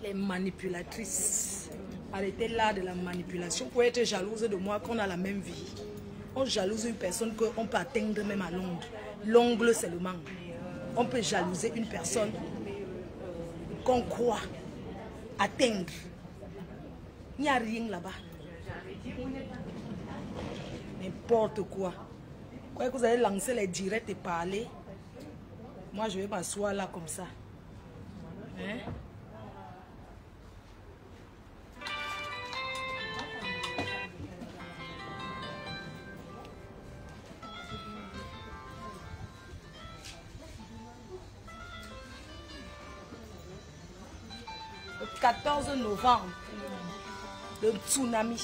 Les manipulatrices. Arrêtez là de la manipulation pour être jalouse de moi qu'on a la même vie. On jalouse une personne qu'on peut atteindre même à Londres. L'ongle seulement. On peut jalouser une personne qu'on croit atteindre. Il n'y a rien là-bas. N'importe quoi. Quand vous allez lancer les directs et parler, moi je vais m'asseoir là comme ça. Hein? Le 14 novembre, le tsunami.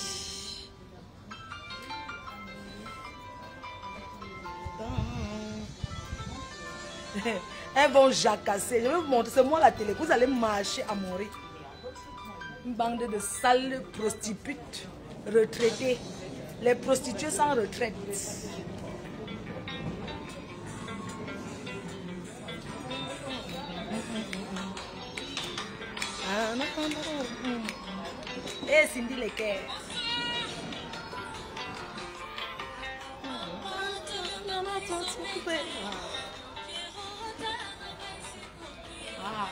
Un bon jacassé. Je vais vous montrer, c'est moi la télé. Vous allez marcher à mon rythme. Une bande de sales prostituées retraitées. Les prostituées sans retraite. Et Cindy Lecker. Ah.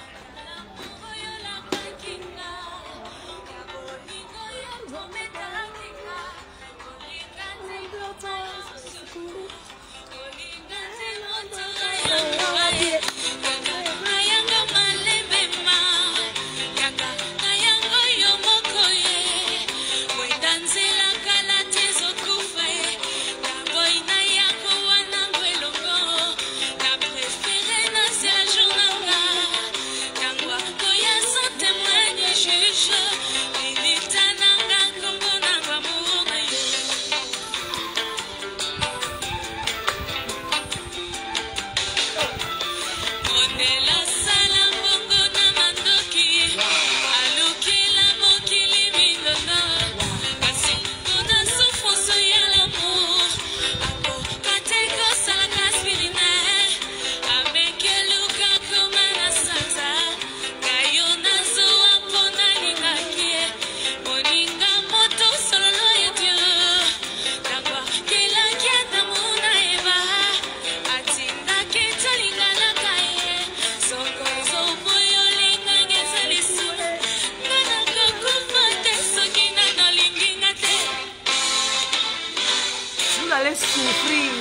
Souffrir.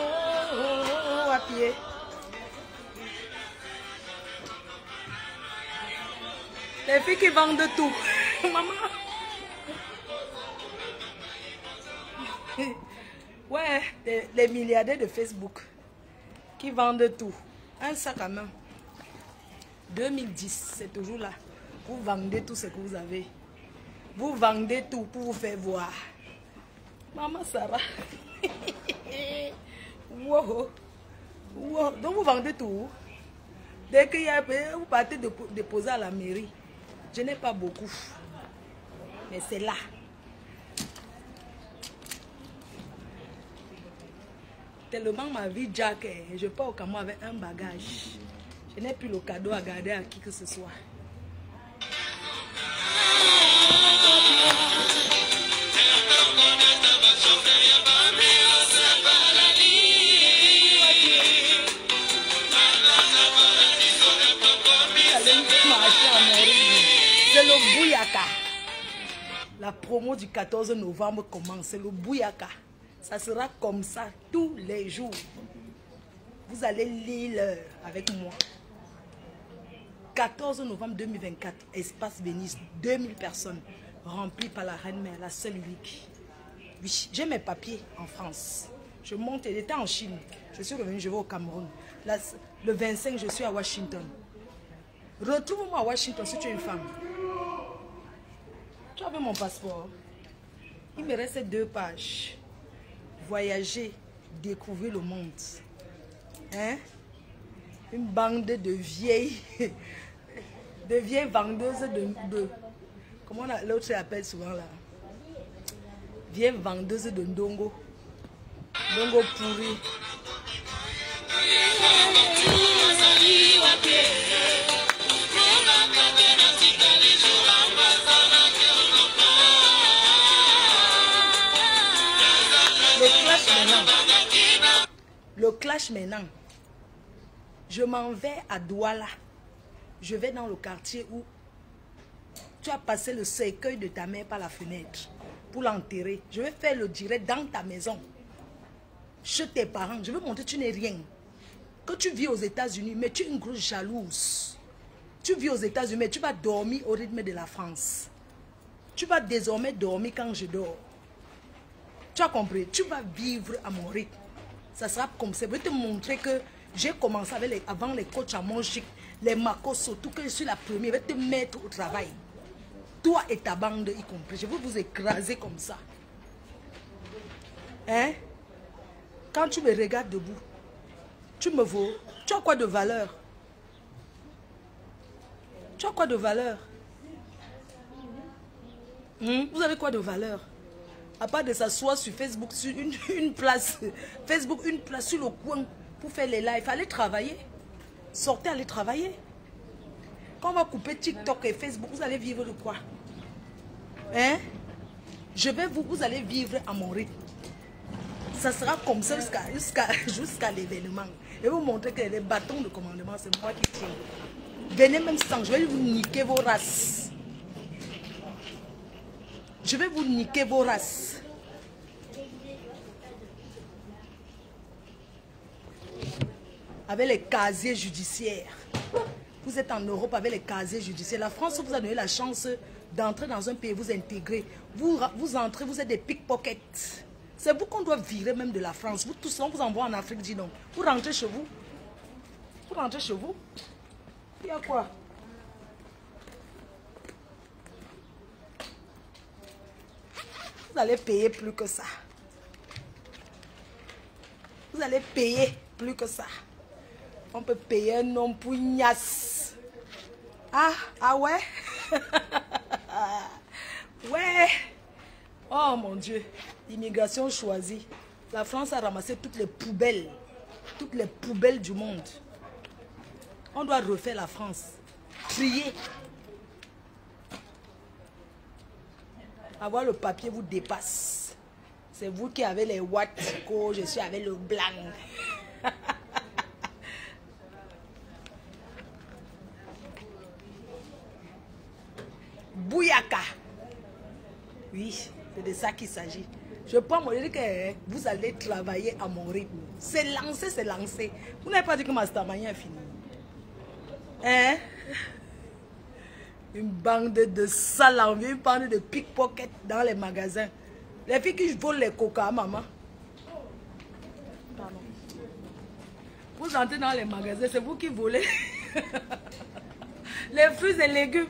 Oh, à pied. Les filles qui vendent tout. Maman. Ouais, les milliardaires de Facebook qui vendent tout. Un sac à main. 2010, c'est toujours là. Vous vendez tout ce que vous avez. Vous vendez tout pour vous faire voir. Maman Sarah. Wow. Wow. Donc vous vendez tout. Dès qu'il y a, vous partez déposer à la mairie. Je n'ai pas beaucoup. Mais c'est là. Tellement ma vie Jack, je pars au Cameroun avec un bagage. Je n'ai plus le cadeau à garder à qui que ce soit. C'est le Bouyaka. La promo du 14 novembre commence. C'est le Bouyaka. Ça sera comme ça tous les jours. Vous allez lire l'heure avec moi. 14 novembre 2024, Espace Venise, 2000 personnes remplies par la reine-mère, la seule unique. Oui, j'ai mes papiers en France. Je monte, j'étais en Chine. Je suis revenu, je vais au Cameroun. Là, le 25, je suis à Washington. Retrouve-moi à Washington si tu es une femme. Tu as vu mon passeport? Il me reste 2 pages. Voyager, découvrir le monde. Hein? Une bande de vieilles vendeuses de comment l'autre appelle souvent là? Viens vendeuse de ndongo. Ndongo pourri. Le clash maintenant. Je m'en vais à Douala. Je vais dans le quartier où tu as passé le cercueil de ta mère par la fenêtre pour l'enterrer. Je vais faire le direct dans ta maison. Chez tes parents. Je veux montrer que tu n'es rien. Que tu vis aux États-Unis, mais tu es une grosse jalouse. Tu vis aux États-Unis, mais tu vas dormir au rythme de la France. Tu vas désormais dormir quand je dors. Tu as compris? Tu vas vivre à mon rythme. Ça sera comme ça. Je vais te montrer que j'ai commencé avec avant les coachs à Monchique, les Marcos, surtout que je suis la première. Je vais te mettre au travail. Toi et ta bande y compris. Je vais vous écraser comme ça. Hein? Quand tu me regardes debout, tu me vaux. Tu as quoi de valeur? Tu as quoi de valeur? Vous avez quoi de valeur? À part de s'asseoir sur Facebook, sur une place, Facebook, une place sur le coin pour faire les lives. Allez travailler. Sortez, allez travailler. Quand on va couper TikTok et Facebook, vous allez vivre de quoi? Hein? Vous allez vivre à mon rythme. Ça sera comme ça jusqu'à l'événement. Je vais vous montrer que les bâtons de commandement, c'est moi qui tiens. Venez même sans, je vais vous niquer vos races. Je vais vous niquer vos races. Avec les casiers judiciaires. Vous êtes en Europe avec les casiers judiciaires. La France vous a donné la chance d'entrer dans un pays, vous intégrer. Vous entrez, vous êtes des pickpockets. C'est vous qu'on doit virer même de la France. Vous tous, on vous envoie en Afrique, dis donc. Vous rentrez chez vous. Vous rentrez chez vous. Il y a quoi? Vous allez payer plus que ça. Vous allez payer plus que ça. On peut payer un homme pour Ignace. Ah ouais? Ouais. Oh mon Dieu. Immigration choisie. La France a ramassé toutes les poubelles du monde. On doit refaire la France. Trier. Avoir le papier vous dépasse. C'est vous qui avez les watts, je suis avec le blanc. Bouyaka. Oui, c'est de ça qu'il s'agit. Je peux me dire que vous allez travailler à mon rythme. C'est lancé, c'est lancé. Vous n'avez pas dit que Mastermania est fini. Hein? Une bande de salariés, une bande de pickpockets dans les magasins. Les filles qui volent les coca, maman. Pardon. Vous entrez dans les magasins, c'est vous qui volez. Les fruits et légumes.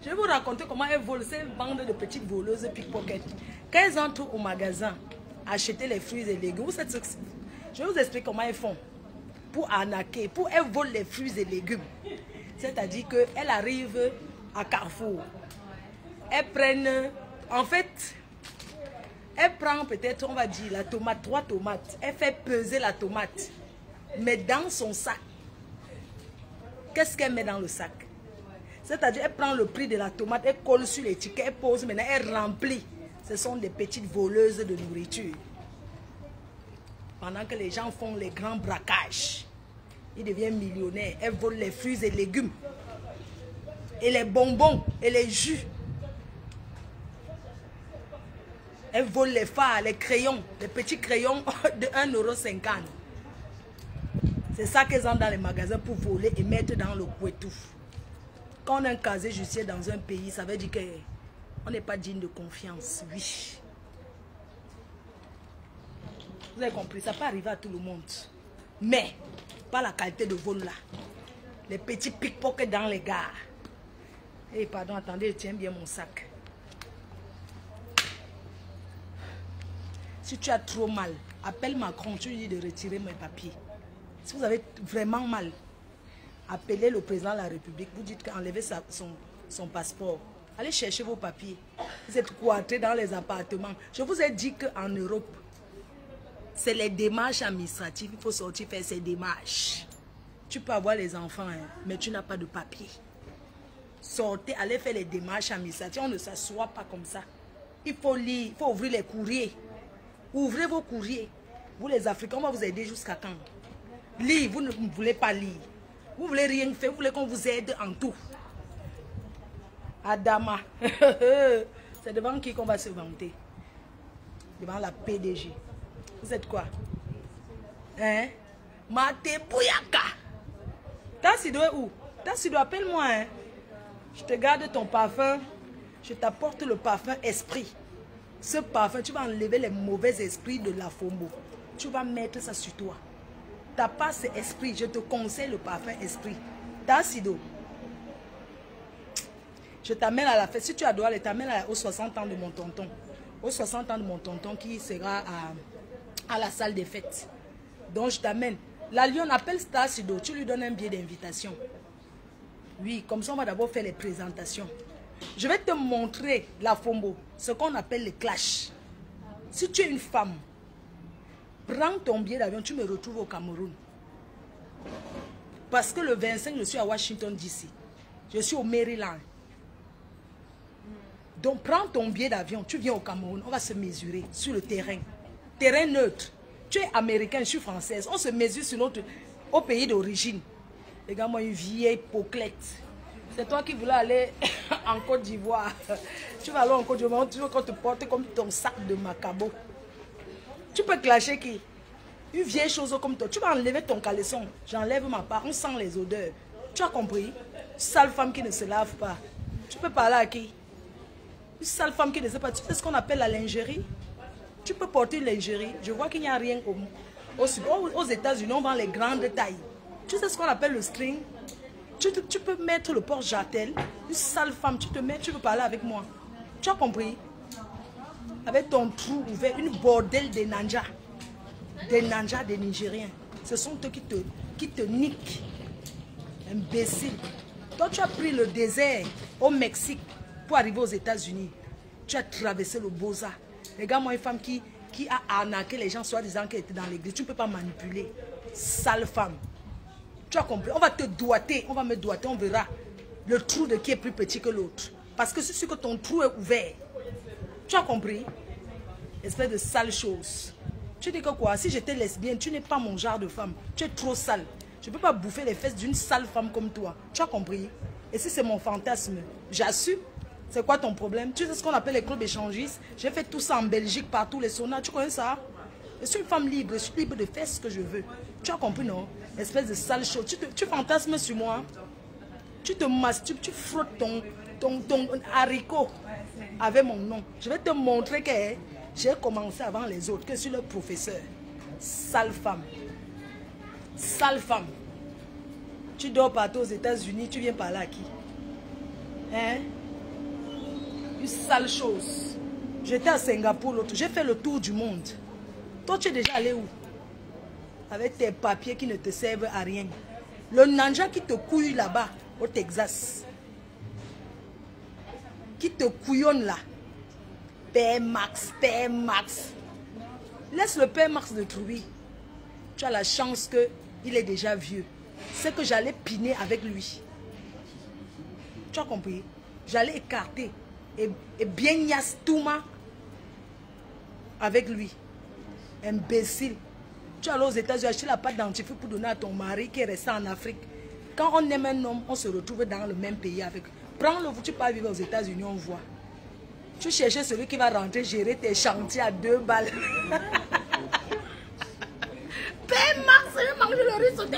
Je vais vous raconter comment elles volent, ces bandes de petites voleuses pickpockets. Quand elles entrent au magasin, acheter les fruits et légumes, je vais vous expliquer comment elles font. Pour arnaquer, elles volent les fruits et légumes. C'est-à-dire qu'elles arrivent à Carrefour. Elles prennent, en fait, elles prennent peut-être, on va dire, la tomate, 3 tomates. Elle fait peser la tomate. Mais dans son sac, qu'est-ce qu'elle met dans le sac? C'est-à-dire, elle prend le prix de la tomate, elle colle sur l'étiquette, elle pose, maintenant elle remplit. Ce sont des petites voleuses de nourriture. Pendant que les gens font les grands braquages, ils deviennent millionnaires. Elles volent les fruits et légumes. Et les bonbons et les jus. Elles volent les fards, les crayons, les petits crayons de 1,50 €. C'est ça qu'elles ont dans les magasins pour voler et mettre dans le couetou. Quand on a un casier judiciaire dans un pays, ça veut dire qu'on n'est pas digne de confiance. Oui. Vous avez compris, ça peut arriver à tout le monde. Mais, pas la qualité de vol là. Les petits pickpockets dans les gares. Eh, pardon, attendez, je tiens bien mon sac. Si tu as trop mal, appelle Macron, tu lui dis de retirer mes papiers. Si vous avez vraiment mal, appelez le président de la République, vous dites qu'enlevez son passeport. Allez chercher vos papiers. Vous êtes cloîtrés dans les appartements. Je vous ai dit qu'en Europe, c'est les démarches administratives. Il faut sortir faire ces démarches. Tu peux avoir les enfants, hein, mais tu n'as pas de papier. Sortez, allez faire les démarches administratives. On ne s'assoit pas comme ça. Il faut lire, il faut ouvrir les courriers. Ouvrez vos courriers. Vous les Africains, on va vous aider jusqu'à quand? Lire, vous ne voulez pas lire. Vous voulez rien faire, vous voulez qu'on vous aide en tout. Adama. C'est devant qui qu'on va se vanter? Devant la PDG. Vous êtes quoi? Hein? Mate Bouyaka. Tassido est où? Tassido, appelle-moi. Hein? Je te garde ton parfum. Je t'apporte le parfum esprit. Ce parfum, tu vas enlever les mauvais esprits de la Fombo. Tu vas mettre ça sur toi. T'as pas ce esprit. Je te conseille le parfum esprit. Tassido. Je t'amène à la fête. Si tu adores, je t'amène aux 60 ans de mon tonton. Aux 60 ans de mon tonton qui sera à la salle des fêtes. Donc je t'amène. La Lyon appelle Tassido. Tu lui donnes un billet d'invitation. Oui, comme ça on va d'abord faire les présentations. Je vais te montrer la Fombo. Ce qu'on appelle le clash. Si tu es une femme, prends ton billet d'avion, tu me retrouves au Cameroun. Parce que le 25, je suis à Washington DC. Je suis au Maryland. Donc prends ton billet d'avion, tu viens au Cameroun, on va se mesurer sur le terrain. Terrain neutre. Tu es américain, je suis française. On se mesure sur au pays d'origine. Regarde-moi une vieille poclette. C'est toi qui voulais aller en Côte d'Ivoire. Tu vas aller en Côte d'Ivoire, tu veux qu'on te porte comme ton sac de macabo. Tu peux clasher qui? Une vieille chose comme toi. Tu vas enlever ton caleçon. J'enlève ma part. On sent les odeurs. Tu as compris? Sale femme qui ne se lave pas. Tu peux parler à qui? Une sale femme qui ne sait pas. Tu sais ce qu'on appelle la lingerie? Tu peux porter une lingerie. Je vois qu'il n'y a rien aux États-Unis. On vend les grandes tailles. Tu sais ce qu'on appelle le string? Tu peux mettre le porte-jartel. Une sale femme, tu te mets, tu veux parler avec moi. Tu as compris? Avec ton trou ouvert, une bordelle des nanjas. Des nanjas, des Nigériens. Ce sont eux qui te niquent. Imbécile. Toi, tu as pris le désert au Mexique pour arriver aux États-Unis. Tu as traversé le Boza. Regarde-moi une femme qui a arnaqué les gens, soi-disant qu'elle était dans l'église. Tu ne peux pas manipuler. Sale femme. Tu as compris? On va te doigter. On va me doigter. On verra le trou de qui est plus petit que l'autre. Parce que c'est sûr que ton trou est ouvert. Tu as compris? Espèce de sale chose. Tu dis que quoi? Si j'étais lesbienne, tu n'es pas mon genre de femme. Tu es trop sale. Je ne peux pas bouffer les fesses d'une sale femme comme toi. Tu as compris? Et si c'est mon fantasme, j'assume. C'est quoi ton problème? Tu sais ce qu'on appelle les clubs échangistes? J'ai fait tout ça en Belgique, partout, les saunas. Tu connais ça? Je suis une femme libre. Je suis libre de faire ce que je veux. Tu as compris, non? Espèce de sale chose. Tu fantasmes sur moi. Tu te masturbes. Tu frottes ton haricot avec mon nom. Je vais te montrer que j'ai commencé avant les autres, que je suis le professeur. Sale femme. Sale femme. Tu dors partout aux États-Unis, tu viens parler à qui? Hein? Une sale chose. J'étais à Singapour l'autre, j'ai fait le tour du monde. Toi, tu es déjà allé où? Avec tes papiers qui ne te servent à rien. Le nanja qui te couille là-bas, au Texas. Qui te couillonne là. Père Max, Père Max. Laisse le Père Max de trouver. Tu as la chance qu'il est déjà vieux. C'est que j'allais piner avec lui. Tu as compris? J'allais écarter et bien yastouma avec lui. Imbécile. Tu allais aux États-Unis acheter la pâte dentifrice pour donner à ton mari qui est resté en Afrique. Quand on aime un homme, on se retrouve dans le même pays avec. Prends-le, tu peux vivre aux États-Unis, on voit. Tu cherches celui qui va rentrer, gérer tes chantiers à 2 balles. Père Max, je mange le riz sauté.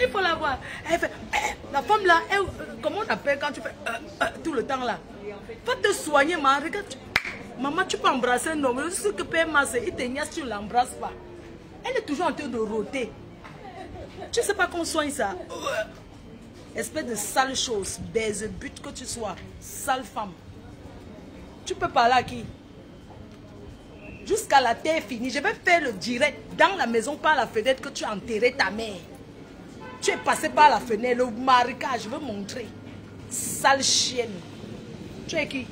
Il faut la voir. Elle fait, la femme là, comment on appelle quand tu fais tout le temps là? Va te soigner, ma. Regarde. Maman, tu peux embrasser un homme. Je sais que Père Max, il te niaise, tu ne l'embrasses pas. Elle est toujours en train de rôter. Tu ne sais pas qu'on soigne ça. Espèce de sale chose, baise, but que tu sois, sale femme. Tu peux parler à qui? Jusqu'à la terre finie. Je vais faire le direct dans la maison par la fenêtre que tu as enterré ta mère. Tu es passé par la fenêtre, le marécage, je veux montrer. Sale chienne. Tu es qui?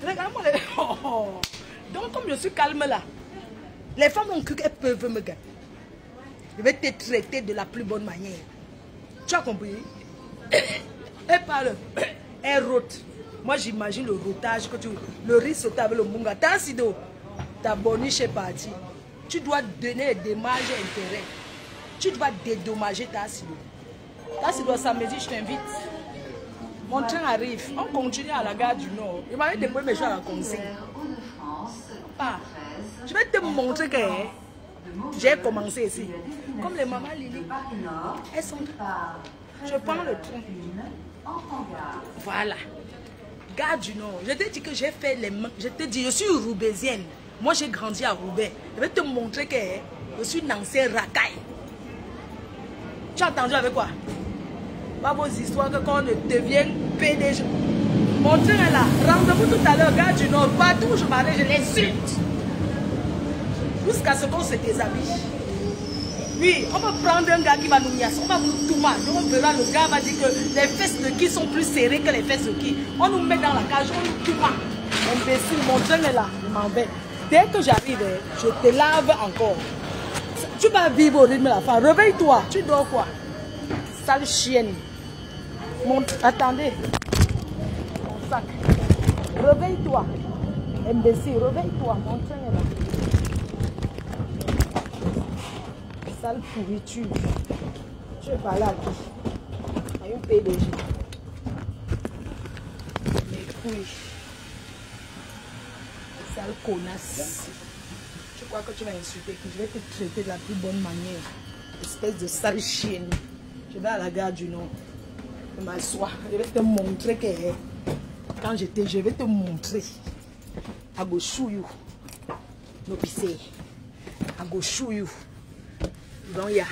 Regarde-moi les... Oh. Donc comme je suis calme là, les femmes ont cru qu'elles peuvent me gagner. Je vais te traiter de la plus bonne manière. Tu as compris? Elle parle, elle rote. Moi j'imagine le rotage que tu... Le riz sauté avec le munga. T'as sido, ta boniche est partie. Tu dois donner des dommages et intérêts. Tu dois dédommager ta sido. Ta sido samedi, je t'invite. Mon train arrive. On continue à la gare du Nord. Il m'a déposé mes choses à la consigne. Ah, je vais te montrer que j'ai commencé ici. Comme les mamans Lily. Elles sont... Je prends le train. Voilà. Gare du Nord. Je t'ai dit que j'ai fait les mains. Je te dis, je suis roubaisienne. Moi, j'ai grandi à Roubaix. Je vais te montrer que je suis Nancy racaille. Tu as entendu avec quoi? Pas vos histoires que quand on devient PDG. Mon train est là. Rendez-vous tout à l'heure, gare du Nord. Partout où je m'arrête, je l'insulte. Jusqu'à ce qu'on se déshabille. Oui, on va prendre un gars qui va nous niasser. On va nous tout mal. On verra, le gars va dire que les fesses de qui sont plus serrées que les fesses de qui. On nous met dans la cage, on nous tout mal. Imbécile, mon train est là. Je m'en vais. Dès que j'arrive, je te lave encore. Tu vas vivre au rythme de la femme. Réveille-toi. Tu dors quoi? Sale chienne. Attendez. Mon sac. Réveille-toi. Imbécile, réveille-toi. Mon train est là. Sale pourriture. Je vais parler à qui? À une PDG. Mes couilles. Sale connasse. Je crois que tu vas insulter. Je vais te traiter de la plus bonne manière. Espèce de sale chienne. Je vais à la gare du Nord. Je m'assois. Je vais te montrer que quand j'étais, je vais te montrer. I go show you. No pissé. I go show you. Donc yeah.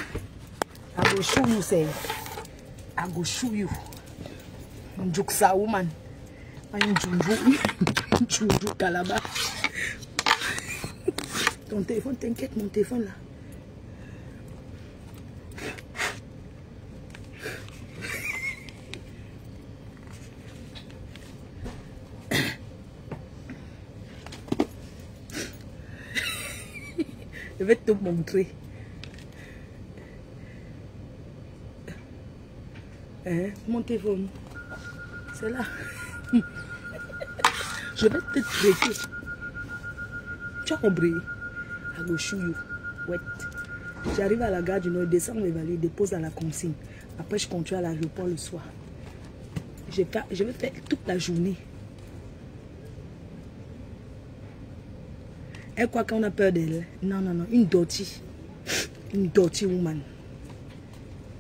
I go show you say. I go show you. Njuksa woman. Njunju Kalaba. Ton téléphone, t'inquiète, mon téléphone là. Je vais te montrer. Hein, mon téléphone. C'est là. Je vais te traiter. Tu as compris? I go show you. Ouais. J'arrive à la gare du Nord, descends mes valises, dépose à la consigne. Après, je continue à l'aéroport le soir. Je vais faire toute la journée. Elle croit qu'on a peur d'elle. Non, non, non. Une dirty. Une dirty woman.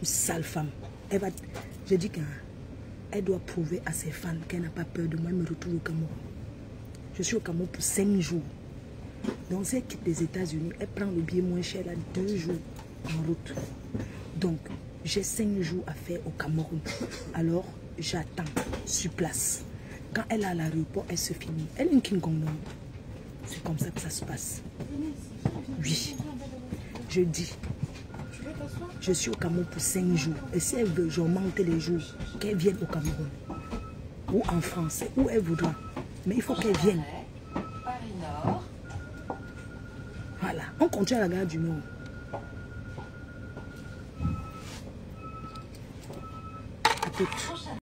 Une sale femme. Elle va... Je dis qu'elle doit prouver à ses fans qu'elle n'a pas peur de moi. Elle me retrouve au Cameroun. Je suis au Cameroun pour 5 jours. Donc, si elle quitte les États-Unis, elle prend le billet moins cher, là, 2 jours en route. Donc, j'ai 5 jours à faire au Cameroun. Alors, j'attends sur place. Quand elle est à l'aéroport, elle se finit. Elle est une King Kong. C'est comme ça que ça se passe. Oui. Je dis, je suis au Cameroun pour 5 jours. Et si elle veut, j'augmente les jours, qu'elle vienne au Cameroun. Ou en France, où elle voudra. Mais il faut qu'elle vienne. Voilà. On continue à la gare du Nord. À toutes.